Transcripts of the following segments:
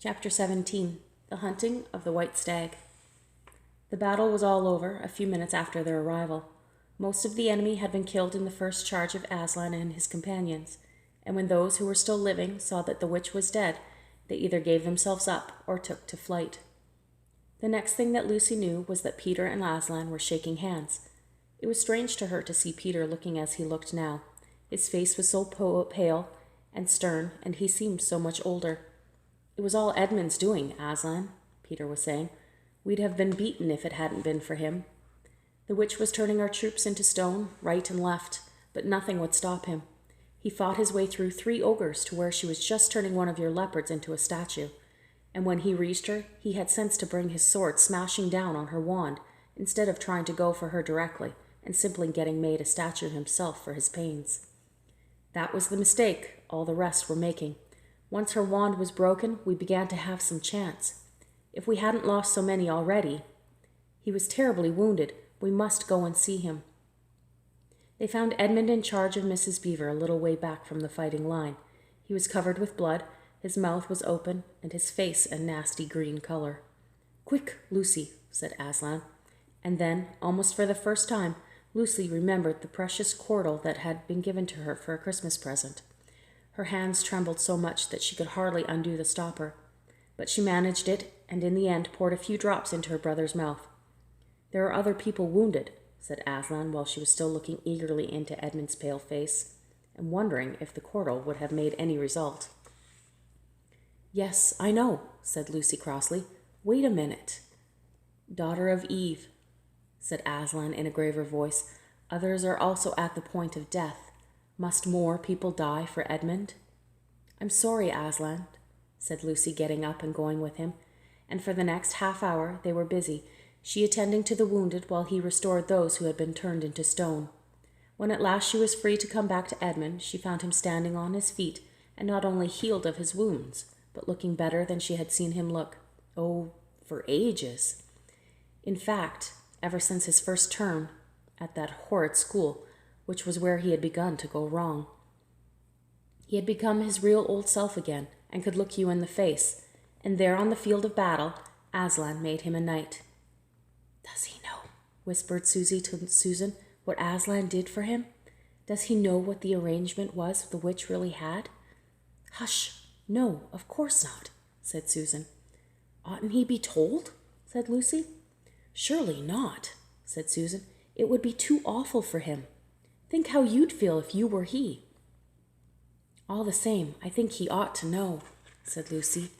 Chapter 17. The Hunting of the White Stag. The battle was all over a few minutes after their arrival. Most of the enemy had been killed in the first charge of Aslan and his companions, and when those who were still living saw that the witch was dead, they either gave themselves up or took to flight. The next thing that Lucy knew was that Peter and Aslan were shaking hands. It was strange to her to see Peter looking as he looked now. His face was so pale and stern, and he seemed so much older. "It was all Edmund's doing, Aslan," Peter was saying. "We'd have been beaten if it hadn't been for him. The witch was turning our troops into stone, right and left, but nothing would stop him. He fought his way through 3 ogres to where she was just turning one of your leopards into a statue, and when he reached her, he had sense to bring his sword smashing down on her wand, instead of trying to go for her directly and simply getting made a statue himself for his pains. That was the mistake all the rest were making. Once her wand was broken, we began to have some chance. If we hadn't lost so many already. He was terribly wounded. We must go and see him." They found Edmund in charge of Mrs. Beaver a little way back from the fighting line. He was covered with blood, his mouth was open, and his face a nasty green color. "Quick, Lucy," said Aslan. And then, almost for the first time, Lucy remembered the precious cordle that had been given to her for a Christmas present. Her hands trembled so much that she could hardly undo the stopper, but she managed it, and in the end poured a few drops into her brother's mouth. "There are other people wounded," said Aslan, while she was still looking eagerly into Edmund's pale face, and wondering if the cordle would have made any result. "Yes, I know," said Lucy crossly. "Wait a minute." "Daughter of Eve," said Aslan in a graver voice, "others are also at the point of death. Must more people die for Edmund?" "I'm sorry, Aslan," said Lucy, getting up and going with him, and for the next half-hour they were busy, she attending to the wounded while he restored those who had been turned into stone. When at last she was free to come back to Edmund, she found him standing on his feet, and not only healed of his wounds, but looking better than she had seen him look, for ages. In fact, ever since his first term at that horrid school, which was where he had begun to go wrong. He had become his real old self again, and could look you in the face, and there on the field of battle, Aslan made him a knight. "Does he know," whispered Susie to Susan, "what Aslan did for him? Does he know what the arrangement was the witch really had?" "Hush, no, of course not," said Susan. "Oughtn't he be told?" said Lucy. "Surely not," said Susan. "It would be too awful for him. Think how you'd feel if you were he." "All the same, I think he ought to know," said Lucy.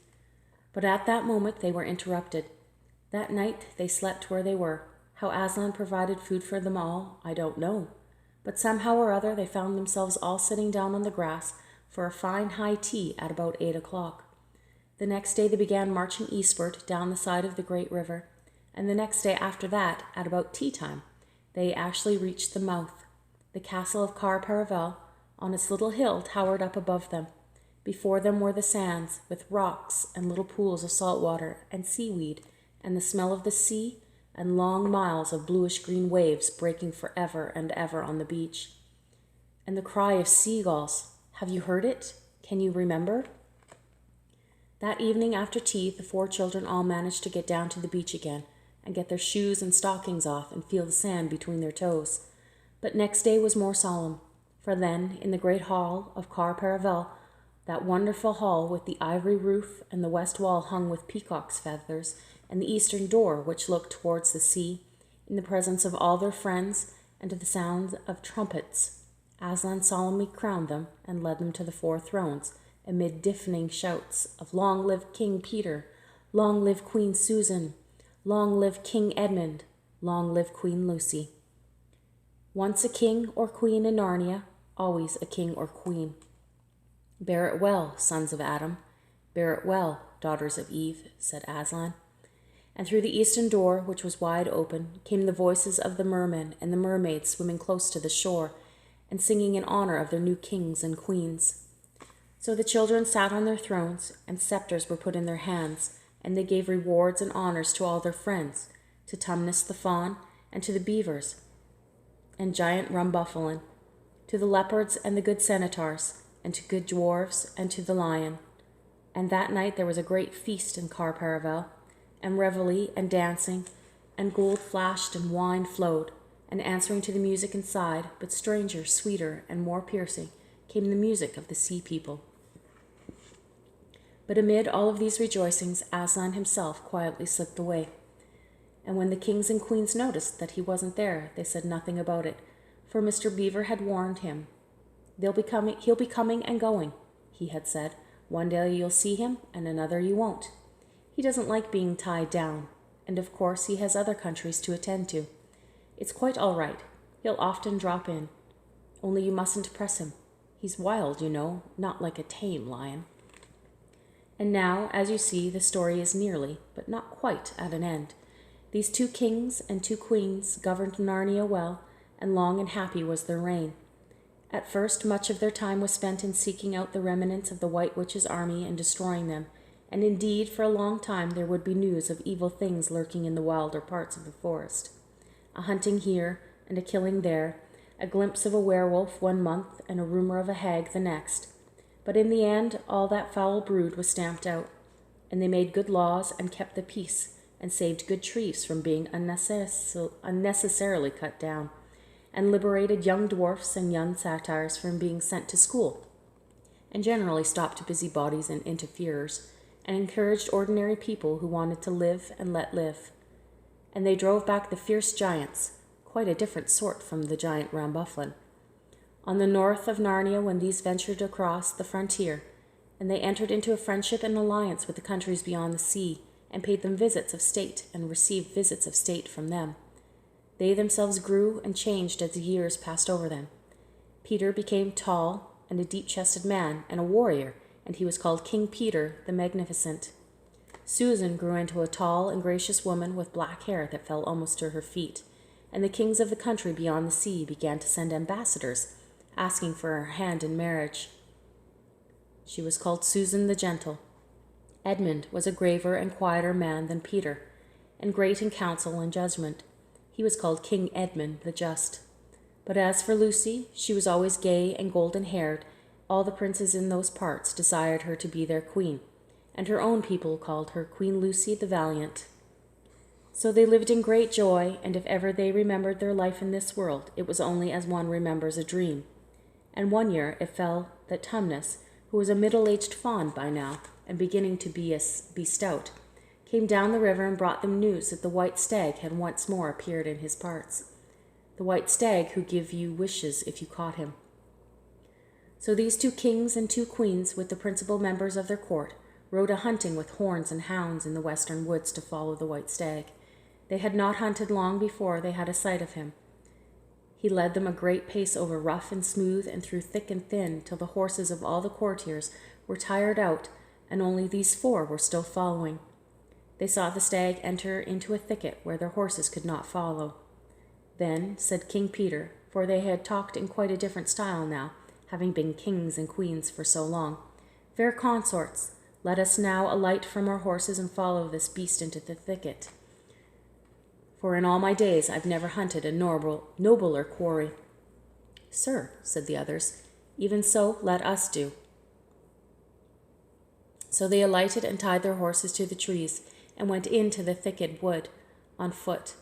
But at that moment they were interrupted. That night they slept where they were. How Aslan provided food for them all, I don't know. But somehow or other they found themselves all sitting down on the grass for a fine high tea at about 8 o'clock. The next day they began marching eastward down the side of the great river, and the next day after that, at about tea time, they actually reached the mouth. The castle of Cair Paravel, on its little hill, towered up above them. Before them were the sands, with rocks and little pools of salt water and seaweed, and the smell of the sea, and long miles of bluish-green waves breaking for ever and ever on the beach. And the cry of seagulls. Have you heard it? Can you remember? That evening after tea, the 4 children all managed to get down to the beach again, and get their shoes and stockings off and feel the sand between their toes. But next day was more solemn, for then, in the great hall of Cair Paravel, that wonderful hall with the ivory roof and the west wall hung with peacock's feathers, and the eastern door which looked towards the sea, in the presence of all their friends and to the sound of trumpets, Aslan solemnly crowned them and led them to the 4 thrones, amid deafening shouts of "Long live King Peter! Long live Queen Susan! Long live King Edmund! Long live Queen Lucy!" Once a king or queen in Narnia, always a king or queen. "Bear it well, sons of Adam. Bear it well, daughters of Eve," said Aslan. And through the eastern door, which was wide open, came the voices of the mermen and the mermaids swimming close to the shore and singing in honor of their new kings and queens. So the children sat on their thrones, and scepters were put in their hands, and they gave rewards and honors to all their friends, to Tumnus the fawn, and to the beavers, and giant Rumbuffalin, to the leopards and the good centaurs, and to good dwarves, and to the lion. And that night there was a great feast in Carparavel, and revelry and dancing, and gold flashed and wine flowed, and answering to the music inside, but stranger, sweeter, and more piercing, came the music of the sea people. But amid all of these rejoicings, Aslan himself quietly slipped away. And when the kings and queens noticed that he wasn't there, they said nothing about it, for Mr. Beaver had warned him. He'll be coming and going, he had said. One day you'll see him, and another you won't. He doesn't like being tied down, and of course he has other countries to attend to. It's quite all right. He'll often drop in. Only you mustn't press him. He's wild, you know, not like a tame lion. And now, as you see, the story is nearly, but not quite, at an end. These 2 kings and 2 queens governed Narnia well, and long and happy was their reign. At first, much of their time was spent in seeking out the remnants of the White Witch's army and destroying them, and indeed, for a long time there would be news of evil things lurking in the wilder parts of the forest. A hunting here, and a killing there, a glimpse of a werewolf one month, and a rumor of a hag the next. But in the end, all that foul brood was stamped out, and they made good laws and kept the peace, and saved good trees from being unnecessarily cut down, and liberated young dwarfs and young satyrs from being sent to school, and generally stopped busybodies and interferers, and encouraged ordinary people who wanted to live and let live. And they drove back the fierce giants, quite a different sort from the giant Rambufflin. On the north of Narnia, when these ventured across the frontier, and they entered into a friendship and alliance with the countries beyond the sea, and paid them visits of state, and received visits of state from them. They themselves grew and changed as the years passed over them. Peter became tall and a deep-chested man and a warrior, and he was called King Peter the Magnificent. Susan grew into a tall and gracious woman with black hair that fell almost to her feet, and the kings of the country beyond the sea began to send ambassadors, asking for her hand in marriage. She was called Susan the Gentle. Edmund was a graver and quieter man than Peter, and great in counsel and judgment. He was called King Edmund the Just. But as for Lucy, she was always gay and golden-haired. All the princes in those parts desired her to be their queen, and her own people called her Queen Lucy the Valiant. So they lived in great joy, and if ever they remembered their life in this world, it was only as one remembers a dream. And one year it fell that Tumnus, who was a middle-aged fawn by now, and beginning to be stout, came down the river and brought them news that the white stag had once more appeared in his parts. The white stag who give you wishes if you caught him. So these 2 kings and 2 queens, with the principal members of their court, rode a-hunting with horns and hounds in the western woods to follow the white stag. They had not hunted long before they had a sight of him. He led them a great pace over rough and smooth and through thick and thin, till the horses of all the courtiers were tired out, and only these 4 were still following. They saw the stag enter into a thicket where their horses could not follow. Then said King Peter, for they had talked in quite a different style now, having been kings and queens for so long, "Fair consorts, let us now alight from our horses and follow this beast into the thicket. For in all my days I've never hunted a nobler quarry." "Sir," said the others, "even so let us do." So they alighted and tied their horses to the trees, and went into the thicket wood on foot.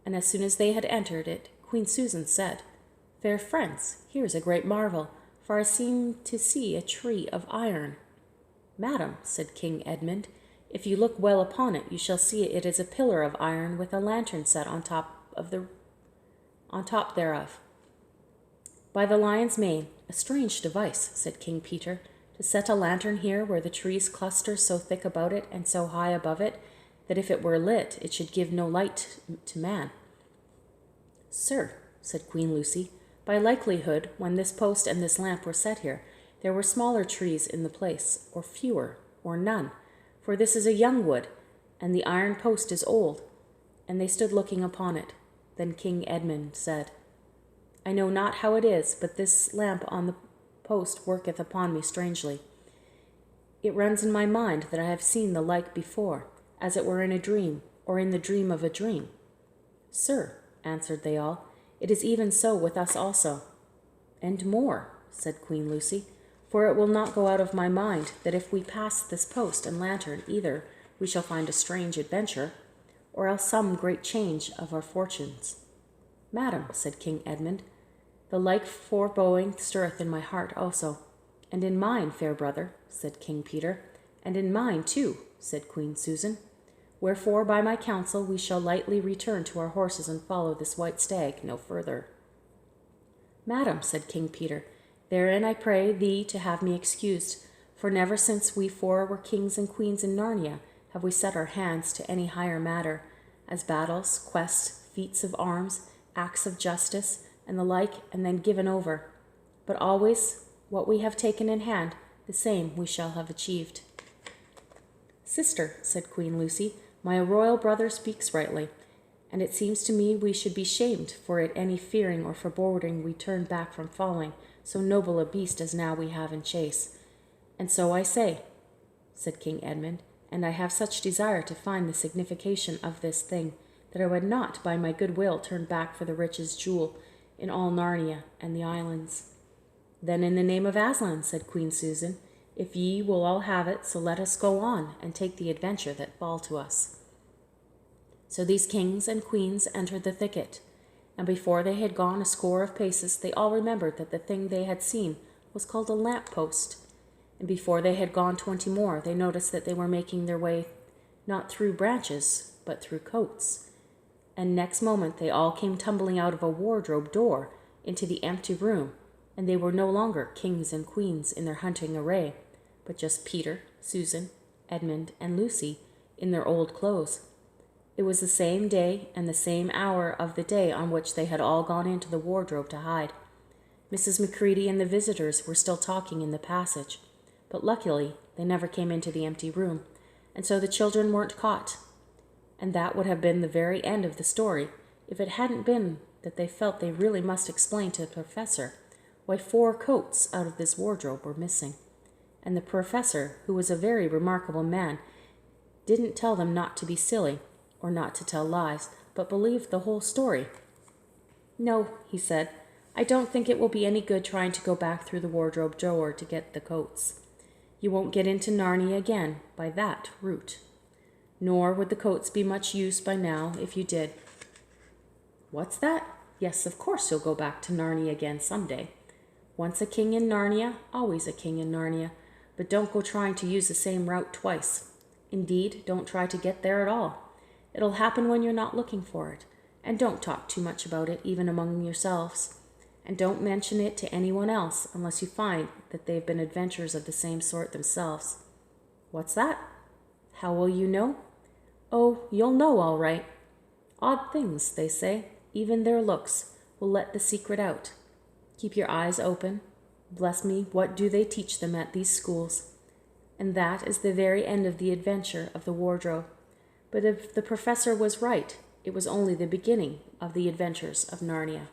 And as soon as they had entered it, Queen Susan said, "Fair friends, here is a great marvel, for I seem to see a tree of iron." "Madam," said King Edmund, "if you look well upon it, you shall see it is a pillar of iron with a lantern set on top thereof." "By the lion's mane, a strange device," said King Peter, "to set a lantern here where the trees cluster so thick about it and so high above it, that if it were lit, it should give no light to man." "Sir," said Queen Lucy, "by likelihood, when this post and this lamp were set here, there were smaller trees in the place, or fewer, or none, for this is a young wood, and the iron post is old." And they stood looking upon it. Then King Edmund said, "I know not how it is, but this lamp on the post worketh upon me strangely. It runs in my mind that I have seen the like before, as it were in a dream, or in the dream of a dream." "Sir," answered they all, "it is even so with us also." "And more," said Queen Lucy, for it will not go out of my mind that if we pass this post and lantern, either we shall find a strange adventure, or else some great change of our fortunes. Madam, said King Edmund, the like foreboding stirreth in my heart also. And in mine, fair brother, said King Peter, and in mine too, said Queen Susan. Wherefore by my counsel we shall lightly return to our horses and follow this white stag no further. Madam, said King Peter, therein I pray thee to have me excused, for never since we four were kings and queens in Narnia have we set our hands to any higher matter, as battles, quests, feats of arms, acts of justice, and the like, and then given over. But always what we have taken in hand, the same we shall have achieved. Sister, said Queen Lucy, my royal brother speaks rightly, and it seems to me we should be shamed for it any fearing or foreboding we turn back from following so noble a beast as now we have in chase. And so I say, said King Edmund, and I have such desire to find the signification of this thing, that I would not by my good will turn back for the richest jewel in all Narnia and the islands. Then in the name of Aslan, said Queen Susan, if ye will all have it, so let us go on and take the adventure that fall to us. So these kings and queens entered the thicket, and before they had gone a score of paces, they all remembered that the thing they had seen was called a lamp-post, and before they had gone 20 more, they noticed that they were making their way not through branches, but through coats. And next moment they all came tumbling out of a wardrobe door into the empty room, and they were no longer kings and queens in their hunting array, but just Peter, Susan, Edmund, and Lucy in their old clothes. It was the same day and the same hour of the day on which they had all gone into the wardrobe to hide. Mrs. Macready and the visitors were still talking in the passage, but luckily they never came into the empty room, and so the children weren't caught. And that would have been the very end of the story if it hadn't been that they felt they really must explain to the professor why 4 coats out of this wardrobe were missing. And the professor, who was a very remarkable man, didn't tell them not to be silly or not to tell lies, but believed the whole story. No, he said, I don't think it will be any good trying to go back through the wardrobe door to get the coats. You won't get into Narnia again by that route. Nor would the coats be much use by now if you did. What's that? Yes, of course you'll go back to Narnia again someday. Once a king in Narnia, always a king in Narnia, but don't go trying to use the same route twice. Indeed, don't try to get there at all. It'll happen when you're not looking for it, and don't talk too much about it even among yourselves. And don't mention it to anyone else unless you find that they've been adventurers of the same sort themselves. What's that? How will you know? Oh, you'll know all right. Odd things, they say, even their looks, will let the secret out. Keep your eyes open. Bless me, what do they teach them at these schools? And that is the very end of the adventure of the wardrobe. But if the professor was right, it was only the beginning of the adventures of Narnia.